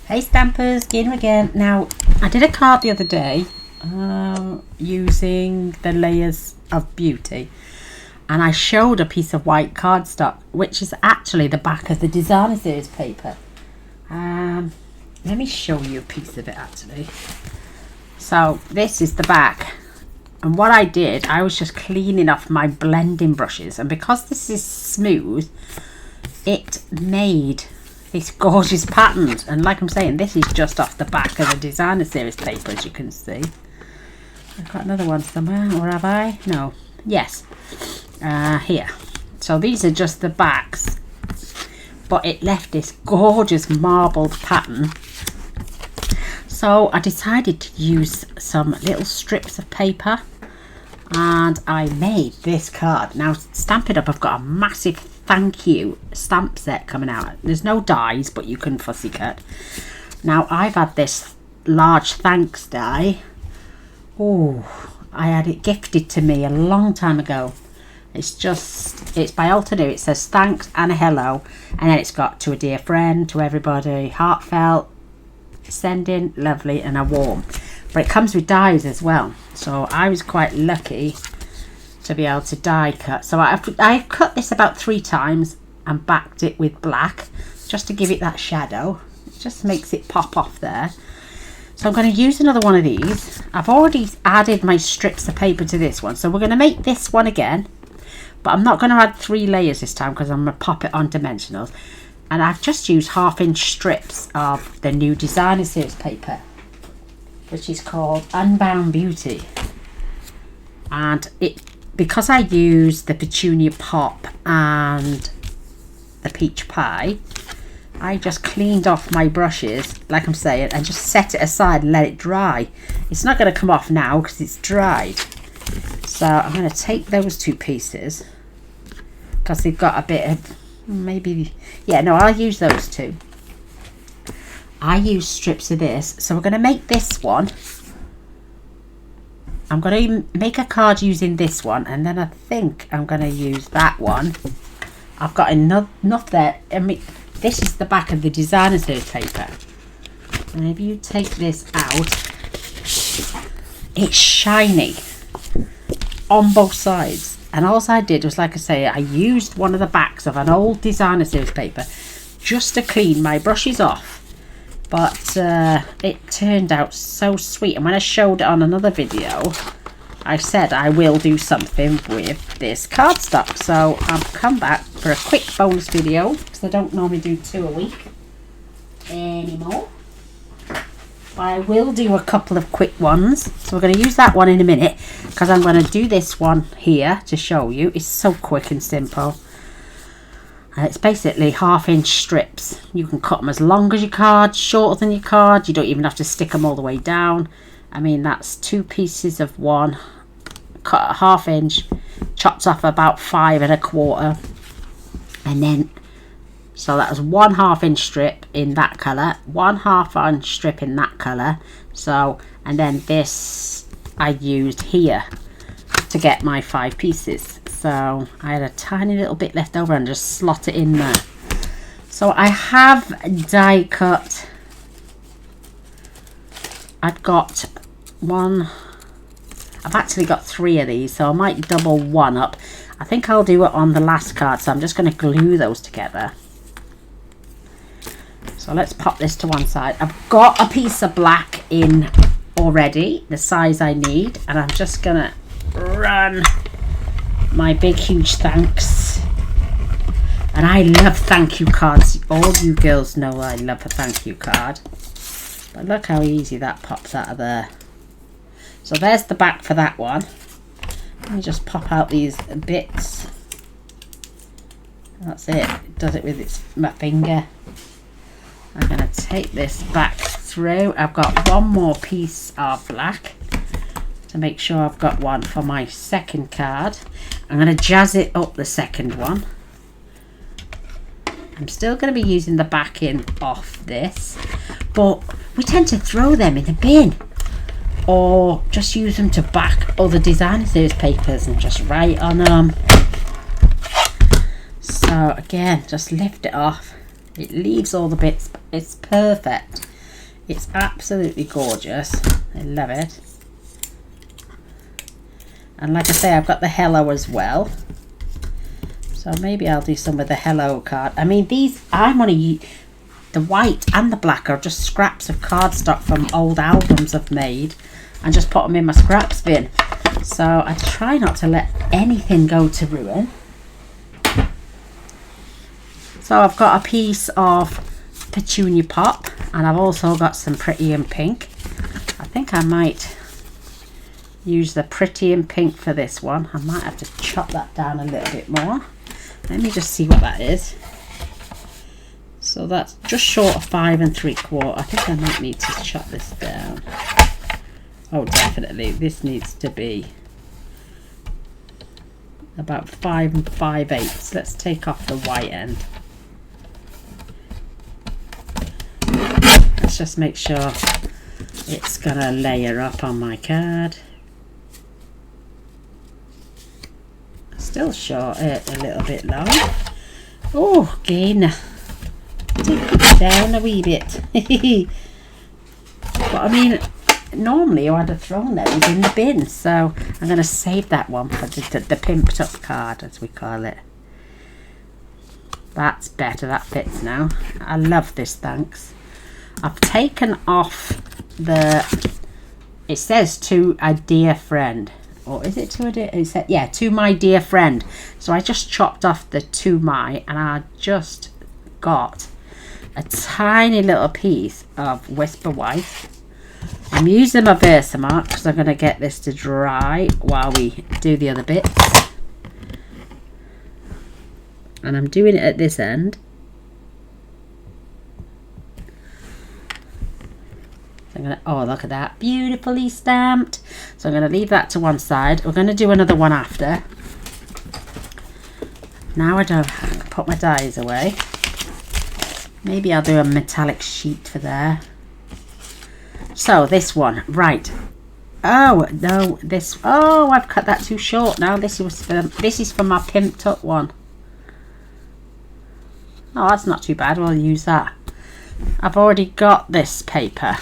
Hey Stampers, Gaynor again. Now, I did a card the other day using the layers of beauty, and I showed a piece of white cardstock, which is actually the back of the designer series paper. Let me show you a piece of it actually. So this is the back, and what I did, I was just cleaning off my blending brushes, and because this is smooth, it made this gorgeous pattern. And like I'm saying, this is just off the back of the designer series paper, as you can see. I've got another one somewhere, or have I? No. Yes. Here. So these are just the backs, but it left this gorgeous marbled pattern. So I decided to use some little strips of paper, and I made this card. Now, Stampin' Up, I've got a massive thank you stamp set coming out. There's no dies, but you can fussy cut. Now, I've had this large thanks die. Oh, I had it gifted to me a long time ago. It's by Alter. It says thanks and a hello, and then it's got to a dear friend, to everybody, heartfelt, sending, lovely, and a warm. But it comes with dies as well, so I was quite lucky to be able to die cut. So I've cut this about 3 times and backed it with black just to give it that shadow. It just makes it pop off there. So I'm going to use another one of these. I've already added my strips of paper to this one, so we're going to make this one again, but I'm not going to add 3 layers this time because I'm going to pop it on dimensionals. And I've just used 1/2 inch strips of the new designer series paper, which is called Unbound Beauty. And because I used the petunia pop and the peach pie, I just cleaned off my brushes, like I'm saying, and just set it aside and let it dry. It's not going to come off now because it's dried. So I'm going to take those 2 pieces because they've got a bit of, maybe, yeah, no, I'll use those 2. I use strips of this, so we're going to make this one. I'm going to make a card using this one, and then I think I'm going to use that one. I've got enough there. I mean, this is the back of the designer series paper, and if you take this out, it's shiny on both sides. And all I did was, like I say, I used one of the backs of an old designer series paper just to clean my brushes off. But it turned out so sweet, and when I showed it on another video, I said I will do something with this cardstock. So I've come back for a quick bonus video because I don't normally do 2 a week anymore. But I will do a couple of quick ones. So we're going to use that one in a minute because I'm going to do this one here to show you. It's so quick and simple. It's basically 1/2 inch strips. You can cut them as long as your card, shorter than your card. You don't even have to stick them all the way down. I mean, that's 2 pieces of one, cut at 1/2 inch, chopped off about 5 1/4, and then, so that was 1/2 inch strip in that colour, 1/2 inch strip in that colour. So, and then this I used here to get my 5 pieces. So I had a tiny little bit left over and just slot it in there. So I have die cut. I've got one. I've actually got 3 of these, so I might double one up. I think I'll do it on the last card, so I'm just going to glue those together. So let's pop this to one side. I've got a piece of black in already, the size I need, and I'm just going to run my big huge thanks. And I love thank you cards. All you girls know I love a thank you card. But look how easy that pops out of there. So there's the back for that one. Let me just pop out these bits. That's it. It does it with my finger. I'm going to take this back through. I've got one more piece of black to make sure I've got one for my second card. I'm going to jazz it up the second one. I'm still going to be using the backing off this, but we tend to throw them in the bin or just use them to back other designer series papers and just write on them. So again, just lift it off. It leaves all the bits. It's perfect. It's absolutely gorgeous. I love it. And like I say, I've got the hello as well. So maybe I'll do some with the hello card. I mean, these, I'm only, the white and the black are just scraps of cardstock from old albums I've made and just put them in my scraps bin. So I try not to let anything go to ruin. So I've got a piece of Petunia Pop, and I've also got some Pretty in Pink. I think I might use the Pretty in Pink for this one. I might have to chop that down a little bit more. Let me just see what that is. So that's just short of 5 3/4. I think I might need to chop this down. Oh, definitely. This needs to be about 5 5/8. Let's take off the white end. Let's just make sure it's gonna layer up on my card. Still short it a little bit long. Oh, Gaynor. Take it down a wee bit. But I mean, normally I'd have thrown those in the bin, so I'm going to save that one for the pimped up card, as we call it. That's better, that fits now. I love this, thanks. I've taken off the, it says to a dear friend, or is it to a dear, it said, yeah, to my dear friend. So I just chopped off the to my, and I just got a tiny little piece of Whisper White. I'm using my Versamark because I'm going to get this to dry while we do the other bits. And I'm doing it at this end. So I'm going to, oh, look at that, beautifully stamped. So I'm going to leave that to one side. We're going to do another one after. Now I don't put my dies away. Maybe I'll do a metallic sheet for there. So this one, right. Oh no, this. Oh, I've cut that too short now. This is for my pimped up one. Oh, that's not too bad. We'll use that. I've already got this paper.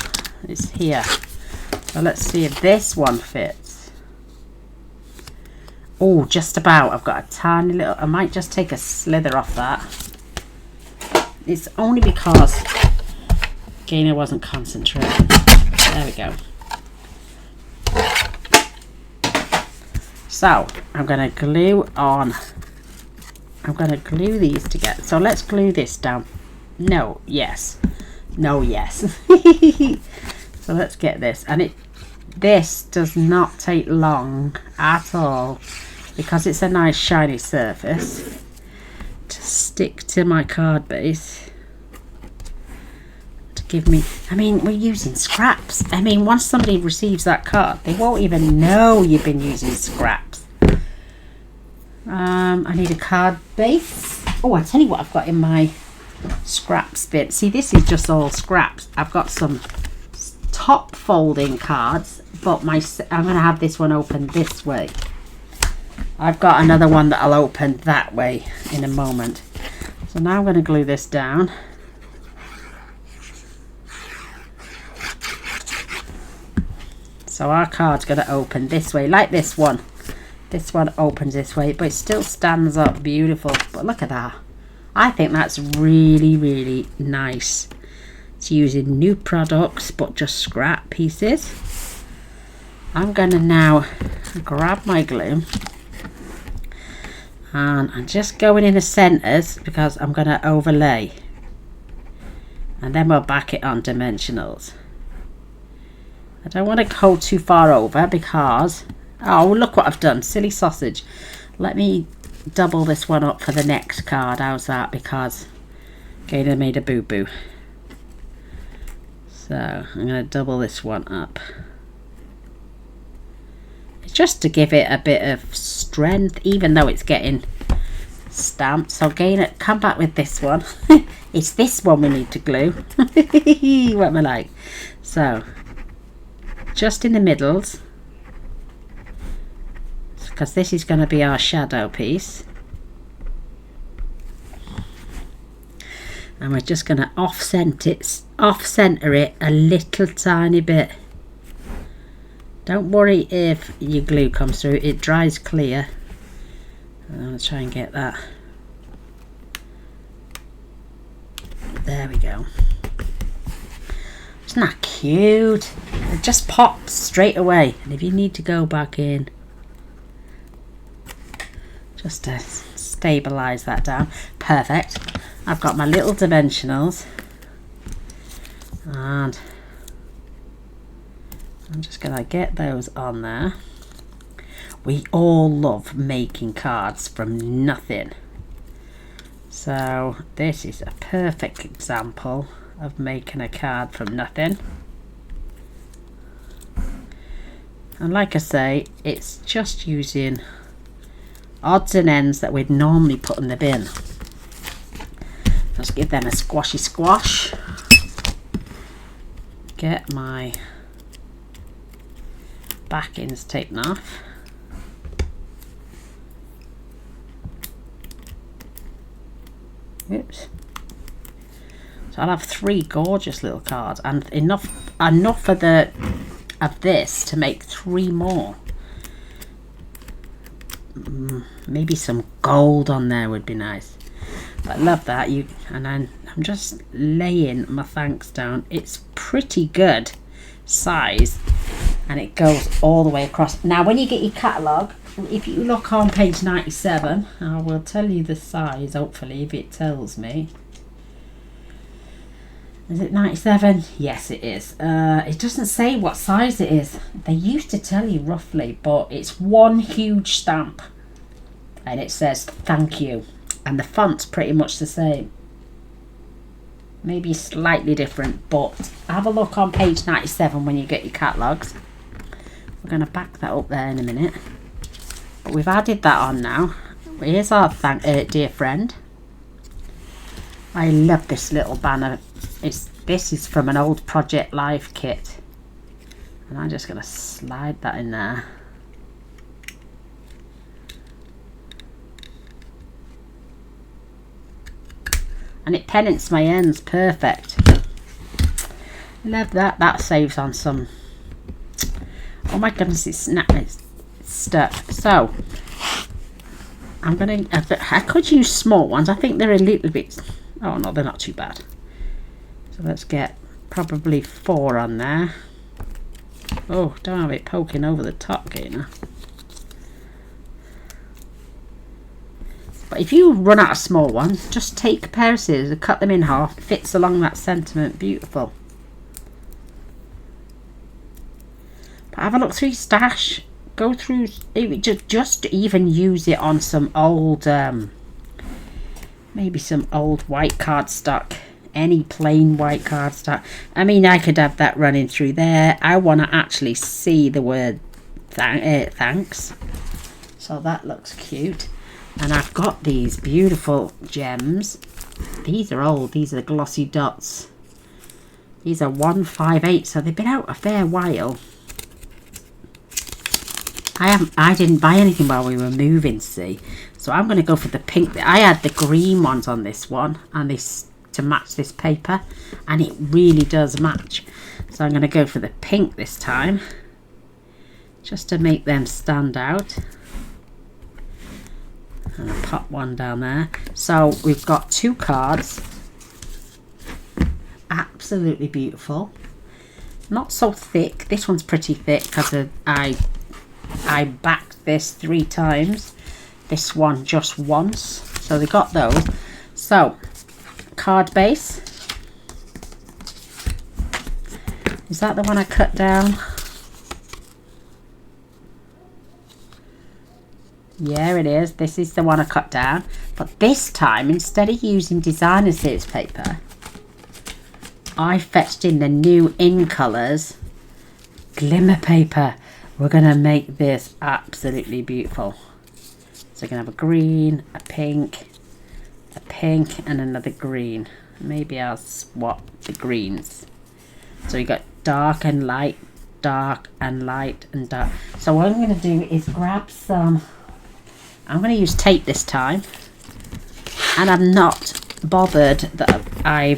It's here. So let's see if this one fits. Oh, just about. I've got a tiny little. I might just take a slither off that. It's only because Gaynor wasn't concentrating. There we go. So I'm going to glue on. I'm going to glue these together. So let's glue this down. No, yes. No, yes. So let's get this. And this does not take long at all because it's a nice shiny surface to stick to my card base. Give me, I mean, we're using scraps. I mean, once somebody receives that card, they won't even know you've been using scraps. I need a card base. Oh, I tell you what I've got in my scraps bit. See, this is just all scraps. I've got some top folding cards, but I'm going to have this one open this way. I've got another one that I'll open that way in a moment. So now I'm going to glue this down. So our card's going to open this way, like this one. This one opens this way, but it still stands up beautiful. But look at that. I think that's really, really nice. It's using new products, but just scrap pieces. I'm going to now grab my glue. And I'm just going in the centres because I'm going to overlay. And then we'll back it on dimensionals. I don't want to go too far over because, oh, look what I've done, silly sausage. Let me double this one up for the next card. How's that? Because Gaynor made a boo-boo. So I'm going to double this one up. It's just to give it a bit of strength, even though it's getting stamped. So Gaynor, come back with this one. It's this one we need to glue. What am I like? So just in the middles, because this is going to be our shadow piece. And we're just going to off center it a little tiny bit. Don't worry if your glue comes through, it dries clear. I'm going to try and get that. There we go. Isn't that cute? It just pops straight away. And if you need to go back in, just to stabilize that down. Perfect. I've got my little dimensionals. And I'm just going to get those on there. We all love making cards from nothing. So this is a perfect example of making a card from nothing. And like I say, it's just using odds and ends that we'd normally put in the bin. Just give them a squashy squash. Get my backings taken off. Oops. So I'll have 3 gorgeous little cards and enough of this to make 3 more. Maybe some gold on there would be nice. But I love that. And then I'm just laying my thanks down. It's pretty good size and it goes all the way across. Now when you get your catalogue, if you look on page 97, I will tell you the size, hopefully, if it tells me. Is it 97? Yes, it is. It doesn't say what size it is. They used to tell you roughly, but it's one huge stamp. And it says, thank you. And the font's pretty much the same. Maybe slightly different, but have a look on page 97 when you get your catalogues. We're going to back that up there in a minute. But we've added that on now. Here's our dear friend. I love this little banner. This is from an old Project Live kit. And I'm just going to slide that in there. And it pennants my ends perfect. Love that. That saves on some. Oh my goodness, it's stuck. So I could use small ones. I think they're a little bit. Oh no, they're not too bad. So let's get probably 4 on there. Oh, don't have it poking over the top, Gaynor. But if you run out of small ones, just take a pair of scissors and cut them in half. It fits along that sentiment. Beautiful. But have a look through your stash. Go through, just even use it on some old, maybe some old white cardstock. Any plain white cardstock. I mean, I could have that running through there. I want to actually see the word thanks. So that looks cute. And I've got these beautiful gems. These are old. These are the glossy dots. These are 158, so they've been out a fair while. I didn't buy anything while we were moving, see. So I'm going to go for the pink. I had the green ones on this one, and this to match this paper, and it really does match. So I'm going to go for the pink this time, just to make them stand out. And I'll pop one down there. So we've got 2 cards. Absolutely beautiful. Not so thick. This one's pretty thick because I backed this 3 times. This one just once. So they got those. So card base. Is that the one I cut down? Yeah, it is. This is the one I cut down. But this time, instead of using designer series paper, I fetched in the new In Colours glimmer paper. We're going to make this absolutely beautiful. So we're going to have a green, a pink, and another green. Maybe I'll swap the greens. So you got dark and light, dark and light and dark. So what I'm going to do is grab some. I'm going to use tape this time, and I'm not bothered that I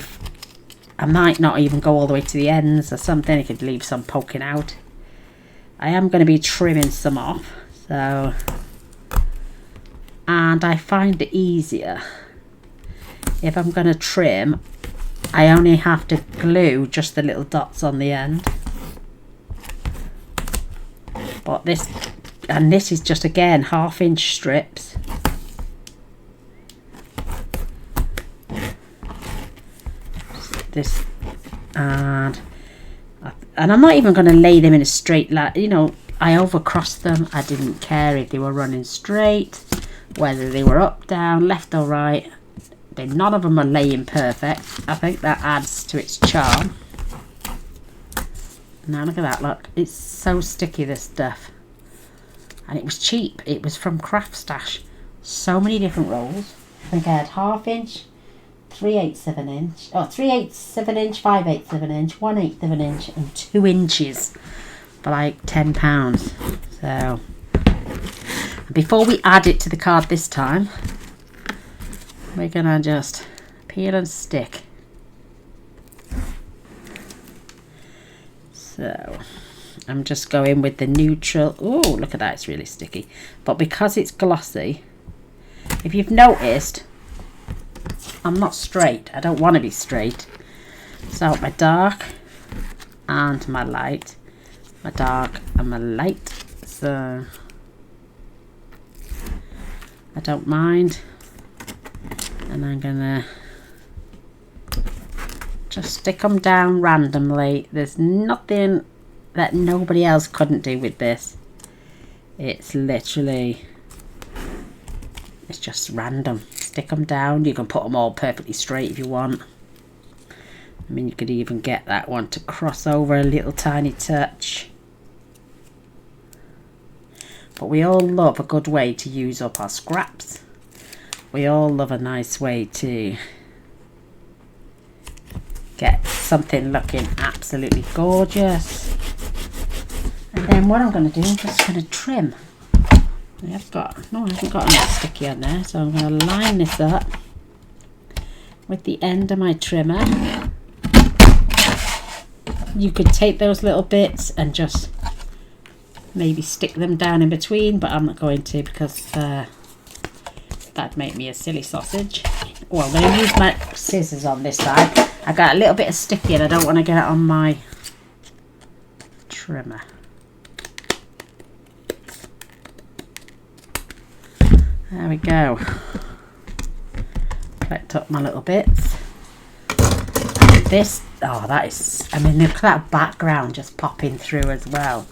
might not even go all the way to the ends or something. I could leave some poking out. I am going to be trimming some off, so, and I find it easier if I'm going to trim. I only have to glue just the little dots on the end. But this is just, again, 1/2 inch strips. This, and I'm not even going to lay them in a straight line. You know, I overcrossed them. I didn't care if they were running straight, whether they were up, down, left or right. None of them are laying perfect. I think that adds to its charm. Now look at that, look. It's so sticky, this stuff. And it was cheap. It was from Craft Stash. So many different rolls. I think I had 1/2 inch, 3/8 of an inch, 3/8 of an inch, 5/8 of an inch, 1/8 of an inch, and 2 inches for like £10. So before we add it to the card this time, we're gonna just peel and stick. So I'm just going with the neutral. Oh, look at that, it's really sticky. But because it's glossy, if you've noticed, I'm not straight. I don't want to be straight. So my dark and my light. My dark and my light. So I don't mind. And I'm gonna just stick them down randomly. There's nothing that nobody else couldn't do with this. It's literally, it's just random. Stick them down. You can put them all perfectly straight if you want. I mean, you could even get that one to cross over a little tiny touch. But we all love a good way to use up our scraps. We all love a nice way to get something looking absolutely gorgeous. And then what I'm going to do, I'm just going to trim. I haven't got enough sticky on there, so I'm going to line this up with the end of my trimmer. You could take those little bits and just maybe stick them down in between, but I'm not going to, because that'd make me a silly sausage. Well, I'm going to use my scissors on this side. I got a little bit of sticky and I don't want to get it on my trimmer. There we go. Collect up my little bits. This, oh, that is, I mean, look at that background just popping through as well.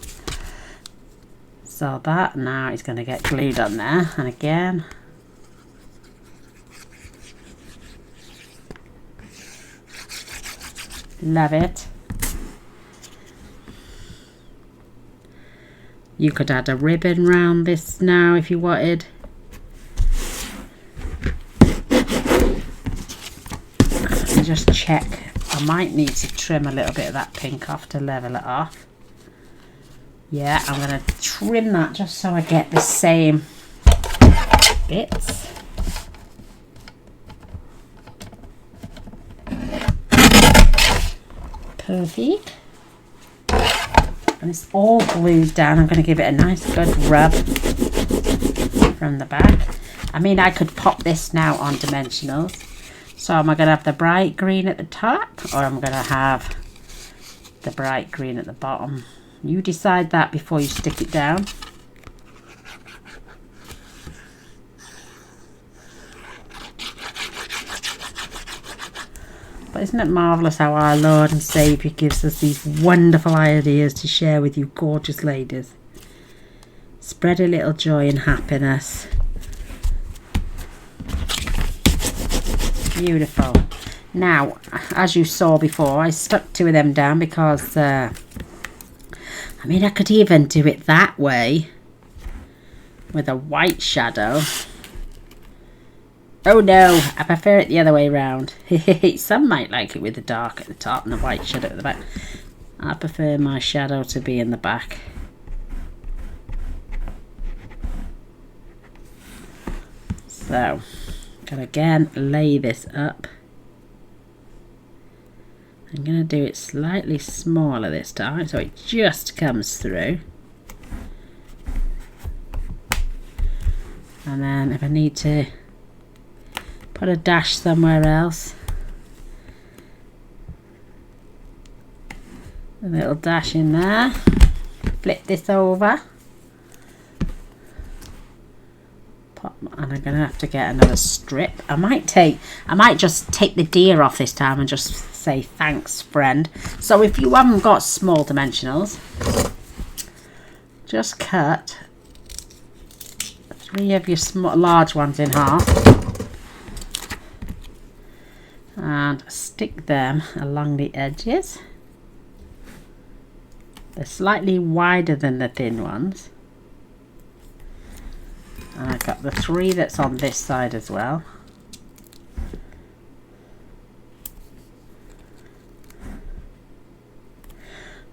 So that now is going to get glued on there. And again, love it. You could add a ribbon round this now if you wanted. And just check. I might need to trim a little bit of that pink off to level it off. Yeah, I'm going to trim that just so I get the same bits. Perfect. And it's all glued down. I'm going to give it a nice good rub from the back. I mean, I could pop this now on dimensionals. So am I going to have the bright green at the top, or am I going to have the bright green at the bottom? You decide that before you stick it down. But isn't it marvellous how our Lord and Saviour gives us these wonderful ideas to share with you gorgeous ladies? Spread a little joy and happiness. Beautiful. Now, as you saw before, I stuck 2 of them down because I mean, I could even do it that way with a white shadow. Oh no, I prefer it the other way around. Some might like it with the dark at the top and the white shadow at the back. I prefer my shadow to be in the back. So, Gonna again lay this up. I'm gonna do it slightly smaller this time so it just comes through. And then if I need to put a dash somewhere else, a little dash in there. Flip this over. Pop, and I'm gonna have to get another strip. I might just take the deer off this time and just say thanks, friend. So if you haven't got small dimensionals, just cut 3 of your large ones in half and stick them along the edges. They're slightly wider than the thin ones. And I've got the 3 that's on this side as well.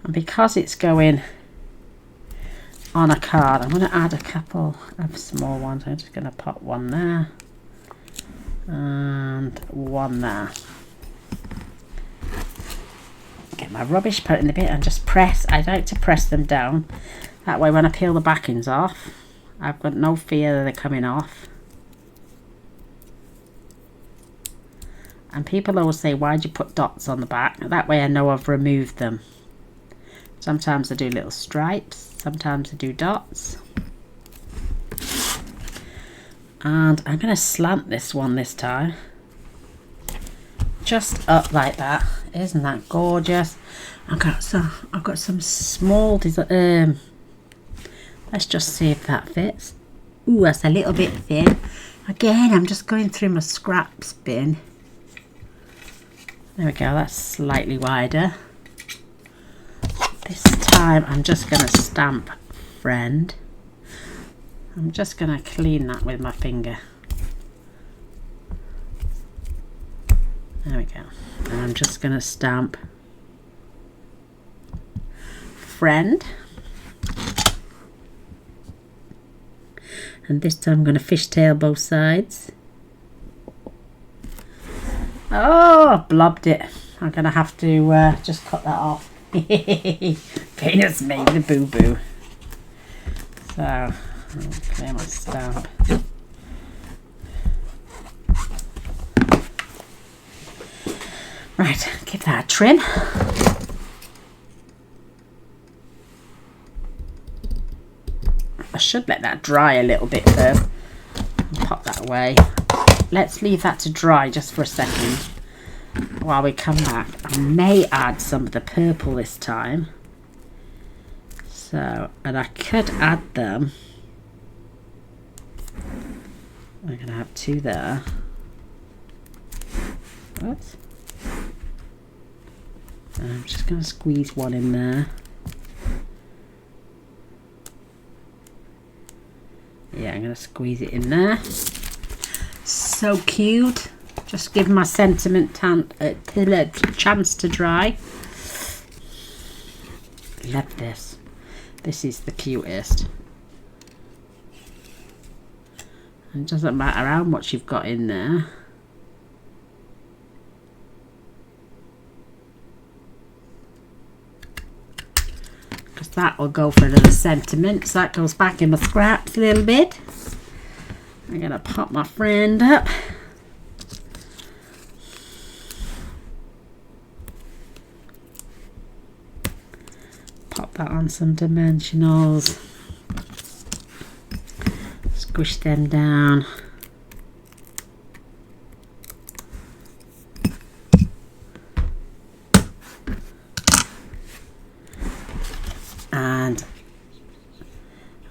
And because it's going on a card, I'm going to add a couple of small ones. I'm just going to pop one there and one there. Get my rubbish, put it in the bit and just press. I like to press them down. That way when I peel the backings off, I've got no fear that they're coming off. And people always say, why'd you put dots on the back? That way I know I've removed them. Sometimes I do little stripes, sometimes I do dots. And I'm going to slant this one this time. Just up like that. Isn't that gorgeous? I've got some small design. Let's just see if that fits. Ooh, that's a little bit thin. Again, I'm just going through my scraps bin. There we go, that's slightly wider. This time I'm just going to stamp friend. I'm just going to clean that with my finger. There we go. And I'm just going to stamp friend. And this time I'm going to fishtail both sides. Oh, blobbed it. I'm going to have to just cut that off. Venus made the boo-boo. So, I'll clear my stamp. Right, give that a trim. I should let that dry a little bit first. Pop that away. Let's leave that to dry just for a second while we come back. I may add some of the purple this time. So, and I could add them. I'm going to have 2 there. What? And I'm just going to squeeze one in there. Yeah, I'm going to squeeze it in there. So cute. Just give my sentiment a chance to dry. Love this. This is the cutest. And it doesn't matter how much you've got in there. Because that will go for another sentiment. So that goes back in my scraps a little bit. I'm going to pop my friend up. Pop that on some dimensionals. Squish them down. And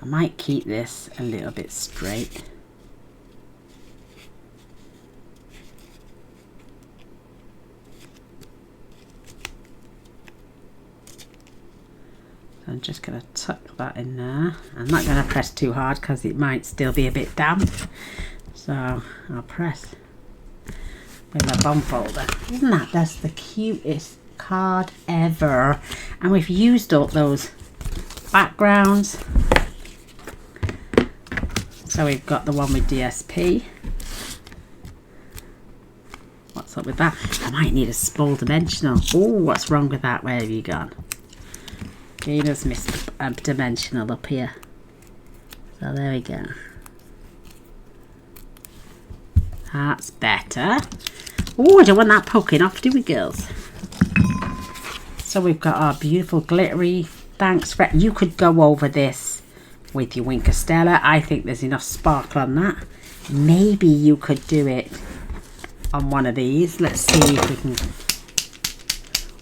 I might keep this a little bit straight. I'm just going to tuck that in there. I'm not going to press too hard because it might still be a bit damp. So I'll press with my bum folder. Isn't that just the cutest card ever? And we've used all those backgrounds. So we've got the one with DSP. what's up with that. I might need a small dimensional. Oh, what's wrong with that? Where have you gone? Gaynor's missed a dimensional up here. So there we go. That's better. Oh, I don't want that poking off, do we, girls? So we've got our beautiful glittery thanks for. You could go over this with your Wink of Stella. I think there's enough sparkle on that. Maybe you could do it on one of these. Let's see if we can.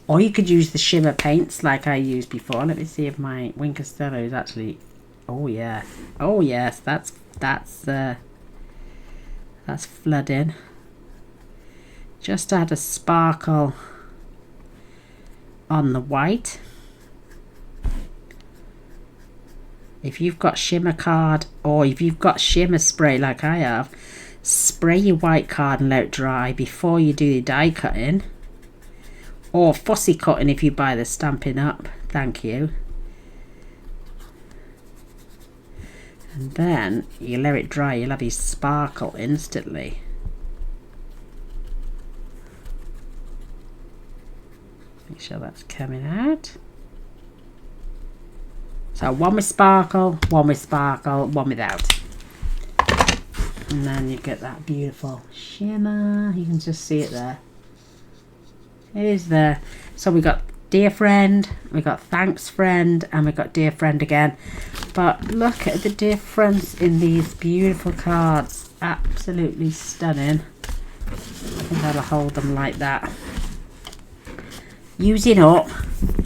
Or you could use the shimmer paints like I used before. Let me see if my Wink of Stella is actually. Oh yeah. Oh yes. That's flooding. Just add a sparkle on the white. If you've got shimmer card, or if you've got shimmer spray like I have, spray your white card and let it dry before you do the die cutting, or fussy cutting if you buy the Stampin' Up. Thank you. And then you let it dry, you'll have your sparkle instantly. Make sure that's coming out. So one with sparkle, one without. And then you get that beautiful shimmer. You can just see it there. It is there. So we got dear friend, we got thanks friend, and we got dear friend again. But look at the difference in these beautiful cards. Absolutely stunning. I think I'll hold them like that. Using up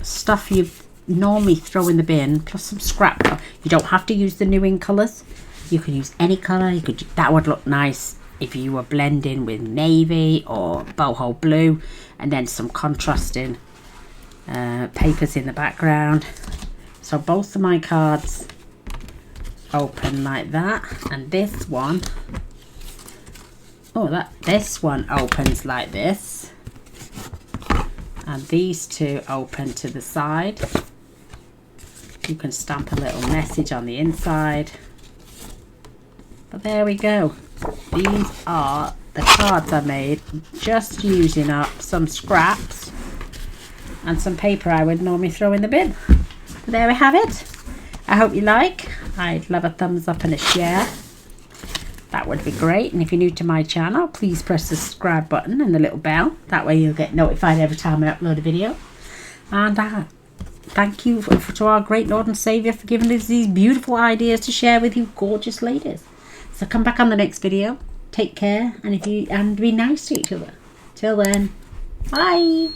stuff you normally throw in the bin, plus some scrap. You don't have to use the new in colours. You can use any colour. You could. That would look nice if you were blending with navy or boho blue, and then some contrasting papers in the background. So both of my cards open like that, and this one, this one opens like this, and these two open to the side. You can stamp a little message on the inside. But there we go. These are the cards I made just using up some scraps and some paper I would normally throw in the bin. But there we have it. I hope you like. I'd love a thumbs up and a share. That would be great. And if you're new to my channel, please press the subscribe button and the little bell. That way you'll get notified every time I upload a video. And thank you to our great Lord and Saviour for giving us these beautiful ideas to share with you gorgeous ladies. So come back on the next video. Take care, and be nice to each other. Till then, bye.